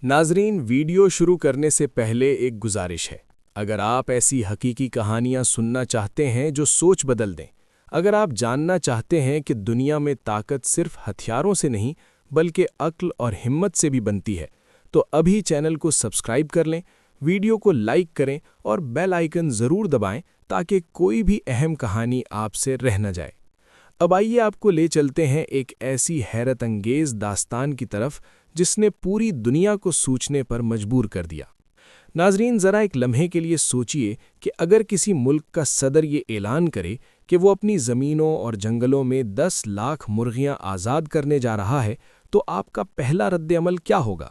ناظرین، ویڈیو شروع کرنے سے پہلے ایک گزارش ہے۔ اگر آپ ایسی حقیقی کہانیاں سننا چاہتے ہیں جو سوچ بدل دیں، اگر آپ جاننا چاہتے ہیں کہ دنیا میں طاقت صرف ہتھیاروں سے نہیں بلکہ عقل اور ہمت سے بھی بنتی ہے، تو ابھی چینل کو سبسکرائب کر لیں، ویڈیو کو لائک کریں اور بیل آئیکن ضرور دبائیں تاکہ کوئی بھی اہم کہانی آپ سے رہ نہ جائے۔ اب آئیے آپ کو لے چلتے ہیں ایک ایسی حیرت انگیز داستان کی طرف جس نے پوری دنیا کو سوچنے پر مجبور کر دیا۔ ناظرین، ذرا ایک لمحے کے لیے سوچئے کہ اگر کسی ملک کا صدر یہ اعلان کرے کہ وہ اپنی زمینوں اور جنگلوں میں 10 لاکھ مرغیاں آزاد کرنے جا رہا ہے تو آپ کا پہلا رد عمل کیا ہوگا؟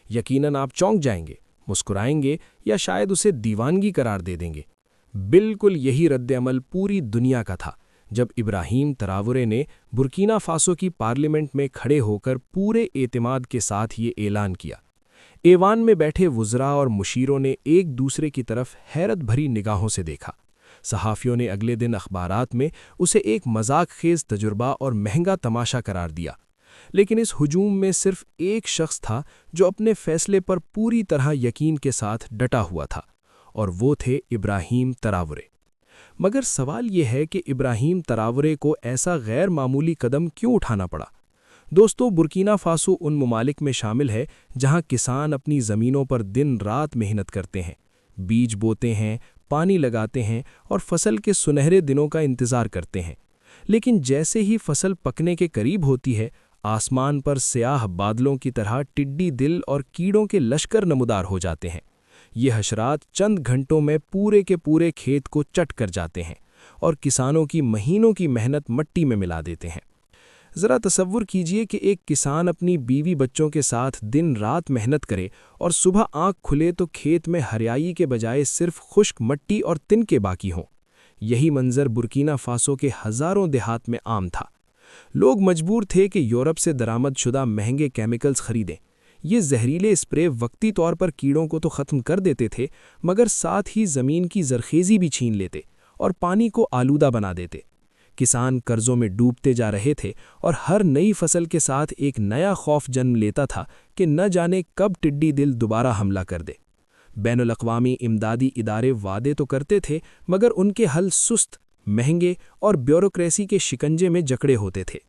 یقیناً آپ چونک جائیں گے، مسکرائیں گے یا شاید اسے دیوانگی قرار دے دیں گے۔ بالکل یہی رد عمل پوری دنیا کا تھا جب ابراہیم تراورے نے برکینا فاسو کی پارلیمنٹ میں کھڑے ہو کر پورے اعتماد کے ساتھ یہ اعلان کیا۔ ایوان میں بیٹھے وزراء اور مشیروں نے ایک دوسرے کی طرف حیرت بھری نگاہوں سے دیکھا۔ صحافیوں نے اگلے دن اخبارات میں اسے ایک مذاق خیز تجربہ اور مہنگا تماشا قرار دیا، لیکن اس ہجوم میں صرف ایک شخص تھا جو اپنے فیصلے پر پوری طرح یقین کے ساتھ ڈٹا ہوا تھا، اور وہ تھے ابراہیم تراورے۔ مگر سوال یہ ہے کہ ابراہیم تراورے کو ایسا غیر معمولی قدم کیوں اٹھانا پڑا؟ دوستو، برکینا فاسو ان ممالک میں شامل ہے جہاں کسان اپنی زمینوں پر دن رات محنت کرتے ہیں، بیج بوتے ہیں، پانی لگاتے ہیں اور فصل کے سنہرے دنوں کا انتظار کرتے ہیں۔ لیکن جیسے ہی فصل پکنے کے قریب ہوتی ہے، آسمان پر سیاہ بادلوں کی طرح ٹڈی دل اور کیڑوں کے لشکر نمودار ہو جاتے ہیں۔ یہ حشرات چند گھنٹوں میں پورے کے پورے کھیت کو چٹ کر جاتے ہیں اور کسانوں کی مہینوں کی محنت مٹی میں ملا دیتے ہیں۔ ذرا تصور کیجئے کہ ایک کسان اپنی بیوی بچوں کے ساتھ دن رات محنت کرے اور صبح آنکھ کھلے تو کھیت میں ہریائی کے بجائے صرف خشک مٹی اور تنکے باقی ہوں۔ یہی منظر برکینا فاسو کے ہزاروں دیہات میں عام تھا۔ لوگ مجبور تھے کہ یورپ سے درآمد شدہ مہنگے کیمیکلز خریدیں۔ یہ زہریلے اسپرے وقتی طور پر کیڑوں کو تو ختم کر دیتے تھے، مگر ساتھ ہی زمین کی زرخیزی بھی چھین لیتے اور پانی کو آلودہ بنا دیتے۔ کسان قرضوں میں ڈوبتے جا رہے تھے اور ہر نئی فصل کے ساتھ ایک نیا خوف جنم لیتا تھا کہ نہ جانے کب ٹڈی دل دوبارہ حملہ کر دے۔ بین الاقوامی امدادی ادارے وعدے تو کرتے تھے، مگر ان کے حل سست، مہنگے اور بیوروکریسی کے شکنجے میں جکڑے ہوتے تھے۔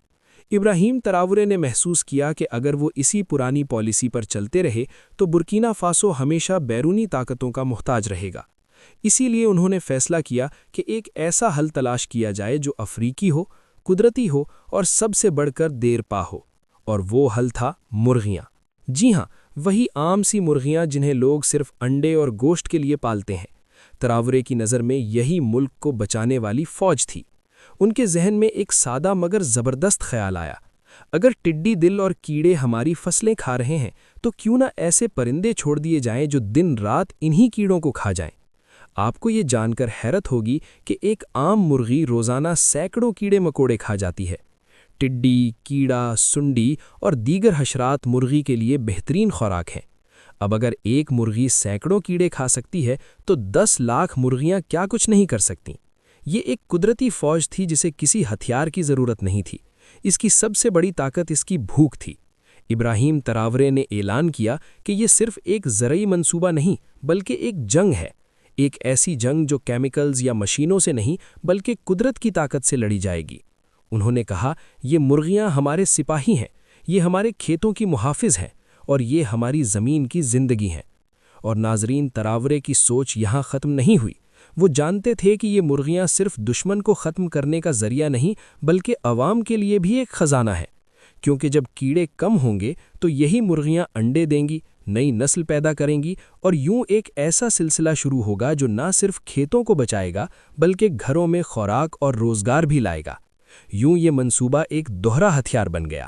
ابراہیم تراورے نے محسوس کیا کہ اگر وہ اسی پرانی پالیسی پر چلتے رہے تو برکینا فاسو ہمیشہ بیرونی طاقتوں کا محتاج رہے گا۔ اسی لیے انہوں نے فیصلہ کیا کہ ایک ایسا حل تلاش کیا جائے جو افریقی ہو، قدرتی ہو اور سب سے بڑھ کر دیر پا ہو، اور وہ حل تھا مرغیاں۔ جی ہاں، وہی عام سی مرغیاں جنہیں لوگ صرف انڈے اور گوشت کے لیے پالتے ہیں۔ تراورے کی نظر میں یہی ملک کو بچانے والی فوج تھی۔ ان کے ذہن میں ایک سادہ مگر زبردست خیال آیا: اگر ٹڈی دل اور کیڑے ہماری فصلیں کھا رہے ہیں تو کیوں نہ ایسے پرندے چھوڑ دیے جائیں جو دن رات انہی کیڑوں کو کھا جائیں۔ آپ کو یہ جان کر حیرت ہوگی کہ ایک عام مرغی روزانہ سینکڑوں کیڑے مکوڑے کھا جاتی ہے۔ ٹڈی، کیڑا، سنڈی اور دیگر حشرات مرغی کے لیے بہترین خوراک ہیں۔ اب اگر ایک مرغی سینکڑوں کیڑے کھا سکتی ہے تو 10 لاکھ مرغیاں کیا کچھ نہیں کر سکتیں؟ یہ ایک قدرتی فوج تھی جسے کسی ہتھیار کی ضرورت نہیں تھی۔ اس کی سب سے بڑی طاقت اس کی بھوک تھی۔ ابراہیم تراورے نے اعلان کیا کہ یہ صرف ایک زرعی منصوبہ نہیں بلکہ ایک جنگ ہے، ایک ایسی جنگ جو کیمیکلز یا مشینوں سے نہیں بلکہ قدرت کی طاقت سے لڑی جائے گی۔ انہوں نے کہا، یہ مرغیاں ہمارے سپاہی ہیں، یہ ہمارے کھیتوں کی محافظ ہیں اور یہ ہماری زمین کی زندگی ہیں۔ اور ناظرین، تراورے کی سوچ یہاں ختم نہیں ہوئی۔ وہ جانتے تھے کہ یہ مرغیاں صرف دشمن کو ختم کرنے کا ذریعہ نہیں بلکہ عوام کے لیے بھی ایک خزانہ ہے، کیونکہ جب کیڑے کم ہوں گے تو یہی مرغیاں انڈے دیں گی، نئی نسل پیدا کریں گی، اور یوں ایک ایسا سلسلہ شروع ہوگا جو نہ صرف کھیتوں کو بچائے گا بلکہ گھروں میں خوراک اور روزگار بھی لائے گا۔ یوں یہ منصوبہ ایک دوہرا ہتھیار بن گیا۔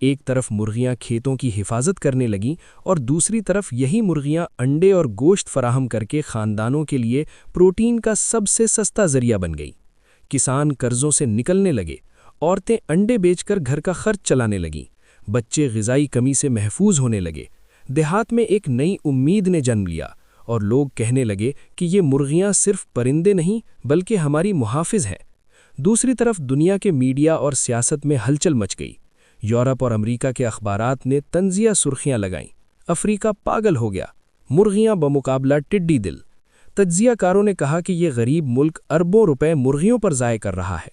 ایک طرف مرغیاں کھیتوں کی حفاظت کرنے لگیں اور دوسری طرف یہی مرغیاں انڈے اور گوشت فراہم کر کے خاندانوں کے لیے پروٹین کا سب سے سستا ذریعہ بن گئی۔ کسان قرضوں سے نکلنے لگے، عورتیں انڈے بیچ کر گھر کا خرچ چلانے لگیں، بچے غذائی کمی سے محفوظ ہونے لگے۔ دیہات میں ایک نئی امید نے جنم لیا اور لوگ کہنے لگے کہ یہ مرغیاں صرف پرندے نہیں بلکہ ہماری محافظ ہیں۔ دوسری طرف دنیا کے میڈیا اور سیاست میں ہلچل مچ گئی۔ یورپ اور امریکہ کے اخبارات نے طنزیہ سرخیاں لگائیں۔ افریقہ پاگل ہو گیا، مرغیاں بمقابلہ ٹڈی دل۔ تجزیہ کاروں نے کہا کہ یہ غریب ملک اربوں روپے مرغیوں پر ضائع کر رہا ہے۔